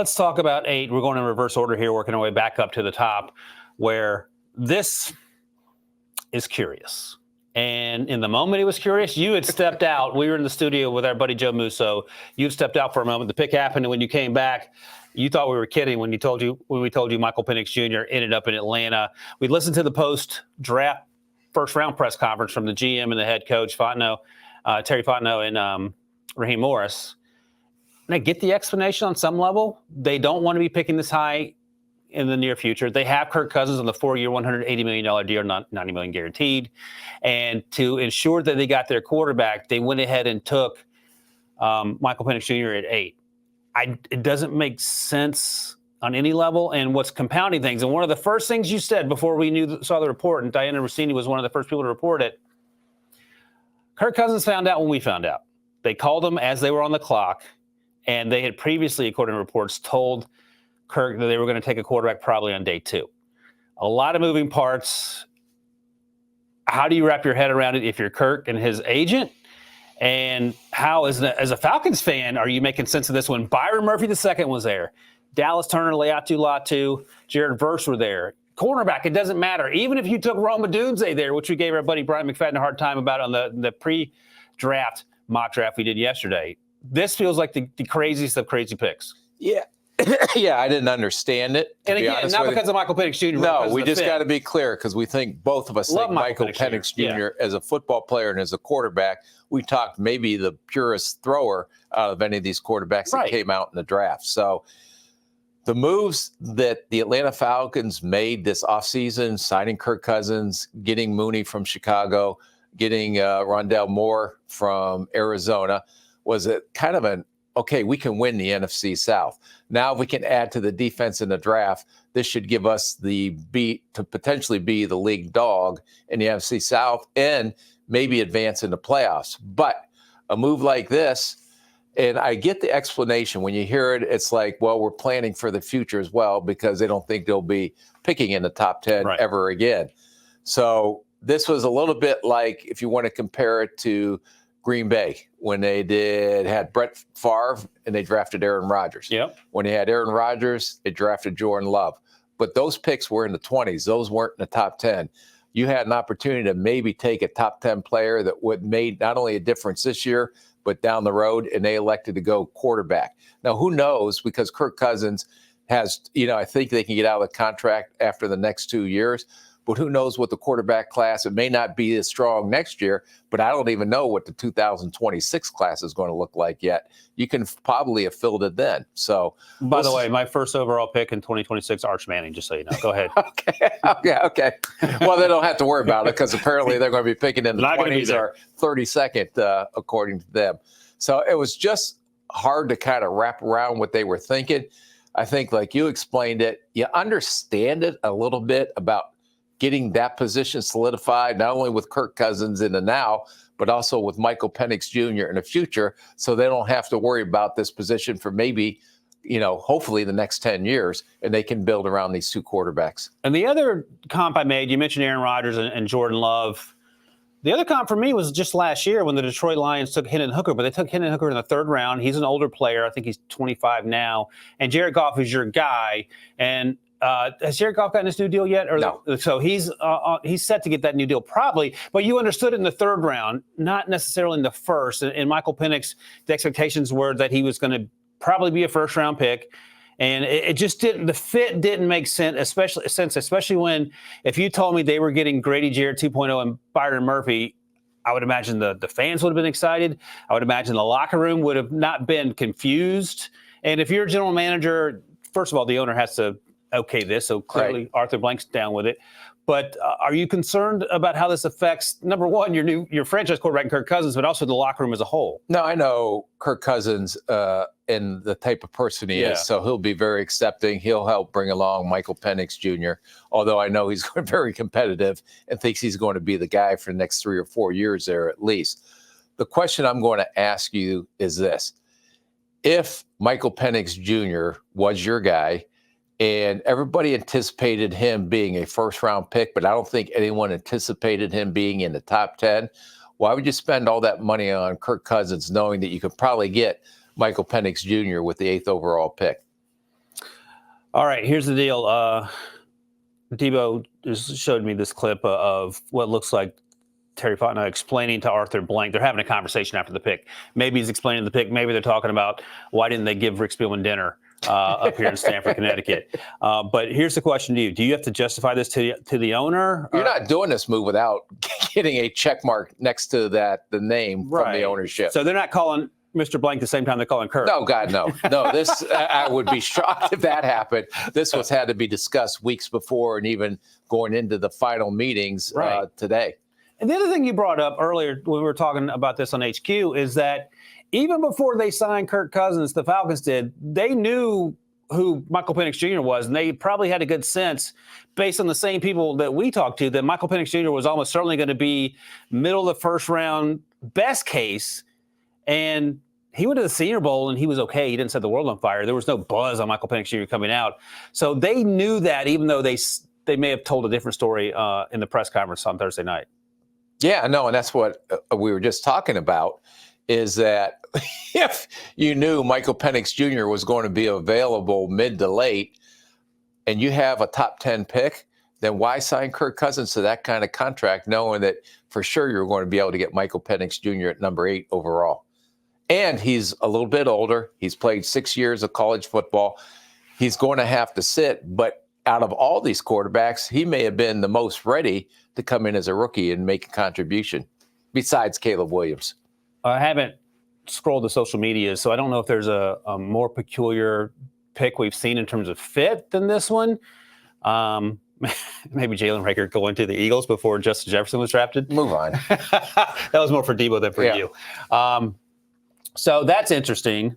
Let's talk about 8. We're going in reverse order here, working our way back up to the top, where this is curious. And in the moment it was curious, you had stepped out. We were in the studio with our buddy Joe Musso. You had stepped out for a moment. The pick happened, and when you came back, you thought we were kidding when we told you Michael Penix Jr. ended up in Atlanta. We listened to the post-draft first-round press conference from the GM and the head coach, Terry Fontenot, and Raheem Morris. And I get the explanation on some level. They don't want to be picking this high in the near future. They have Kirk Cousins on the 4-year, $180 million deal, not $90 million guaranteed. And to ensure that they got their quarterback, they went ahead and took Michael Penix Jr. at 8. It doesn't make sense on any level. And what's compounding things, and one of the first things you said before we saw the report, and Diana Rossini was one of the first people to report it, Kirk Cousins found out when we found out. They called him as they were on the clock. And they had previously, according to reports, told Kirk that they were going to take a quarterback probably on day 2. A lot of moving parts. How do you wrap your head around it if you're Kirk and his agent? And how, as a Falcons fan, are you making sense of this when Byron Murphy II was there? Dallas Turner, Leatu Latu, Jared Verse were there. Cornerback, it doesn't matter. Even if you took Rome Odunze there, which we gave our buddy Brian McFadden a hard time about on the pre-draft mock draft we did yesterday. This feels like the craziest of crazy picks. Yeah. Yeah, I didn't understand it. And again, not because of Michael Penix Jr. No, we just got to be clear because we think both of us think Michael Penix Jr. as a football player and as a quarterback. We talked maybe the purest thrower out of any of these quarterbacks that came out in the draft. So the moves that the Atlanta Falcons made this offseason, signing Kirk Cousins, getting Mooney from Chicago, getting Rondell Moore from Arizona, was a kind of an, okay, we can win the NFC South. Now, if we can add to the defense in the draft, this should give us the beat to potentially be the league dog in the NFC South and maybe advance in the playoffs. But a move like this, and I get the explanation. When you hear it, it's like, well, we're planning for the future as well because they don't think they'll be picking in the top 10 ever again. So this was a little bit like, if you want to compare it to Green Bay, when they had Brett Favre and they drafted Aaron Rodgers. Yep. When they had Aaron Rodgers, they drafted Jordan Love. But those picks were in the 20s. Those weren't in the top 10. You had an opportunity to maybe take a top 10 player that would made not only a difference this year, but down the road, and they elected to go quarterback. Now, who knows? Because Kirk Cousins has, I think they can get out of the contract after the next 2 years. But who knows what the quarterback class, it may not be as strong next year, but I don't even know what the 2026 class is going to look like yet. You can probably have filled it then. So, by the way, my first overall pick in 2026, Arch Manning, just so you know. Go ahead. Okay. Well, they don't have to worry about it because apparently they're going to be picking in the 20s or 32nd, according to them. So it was just hard to kind of wrap around what they were thinking. I think, like you explained it, you understand it a little bit about getting that position solidified, not only with Kirk Cousins in the now, but also with Michael Penix Jr. in the future, so they don't have to worry about this position for maybe, hopefully the next 10 years, and they can build around these two quarterbacks. And the other comp I made, you mentioned Aaron Rodgers and Jordan Love. The other comp for me was just last year when the Detroit Lions took Hendon Hooker, but they took Hendon Hooker in the 3rd round. He's an older player. I think he's 25 now. And Jared Goff is your guy. And has Jared Goff gotten his new deal yet? No. So he's set to get that new deal probably. But you understood it in the 3rd round, not necessarily in the 1st. And Michael Penix, the expectations were that he was going to probably be a 1st-round pick. And it just didn't. The fit didn't make sense, especially when if you told me they were getting Grady Jarrett 2.0 and Byron Murphy, I would imagine the fans would have been excited. I would imagine the locker room would have not been confused. And if you're a general manager, first of all, the owner has to okay this, so clearly Arthur Blank's down with it. But are you concerned about how this affects, number one, your franchise quarterback, Kirk Cousins, but also the locker room as a whole? No, I know Kirk Cousins and the type of person he is, so he'll be very accepting. He'll help bring along Michael Penix Jr., although I know he's very competitive and thinks he's going to be the guy for the next 3 or 4 years there at least. The question I'm going to ask you is this. If Michael Penix Jr. was your guy, and everybody anticipated him being a 1st-round pick, but I don't think anyone anticipated him being in the top 10. Why would you spend all that money on Kirk Cousins knowing that you could probably get Michael Penix Jr. with the 8th overall pick? All right, here's the deal. Debo just showed me this clip of what looks like Terry Fontenot explaining to Arthur Blank. They're having a conversation after the pick. Maybe he's explaining the pick. Maybe they're talking about why didn't they give Rick Spielman dinner up here in Stamford, Connecticut. But here's the question to you. Do you have to justify this to the owner? You're not doing this move without getting a check mark next to the name from the ownership. So they're not calling Mr. Blank the same time they're calling Kirk. No, God, no. No, this, I would be shocked if that happened. This had to be discussed weeks before and even going into the final meetings today. And the other thing you brought up earlier when we were talking about this on HQ is that even before they signed Kirk Cousins, the Falcons did, they knew who Michael Penix Jr. was, and they probably had a good sense, based on the same people that we talked to, that Michael Penix Jr. was almost certainly going to be middle of the first round, best case. And he went to the Senior Bowl, and he was okay. He didn't set the world on fire. There was no buzz on Michael Penix Jr. coming out. So they knew that, even though they may have told a different story in the press conference on Thursday night. Yeah, no, and that's what we were just talking about, is that if you knew Michael Penix Jr. was going to be available mid to late and you have a top 10 pick, then why sign Kirk Cousins to that kind of contract knowing that for sure you're going to be able to get Michael Penix Jr. at number 8 overall? And he's a little bit older. He's played 6 years of college football. He's going to have to sit, but out of all these quarterbacks, he may have been the most ready to come in as a rookie and make a contribution, besides Caleb Williams. I haven't scrolled the social media, so I don't know if there's a more peculiar pick we've seen in terms of fit than this one. Maybe Jalen Rager going to the Eagles before Justin Jefferson was drafted. Move on. That was more for Debo than for you. So that's interesting.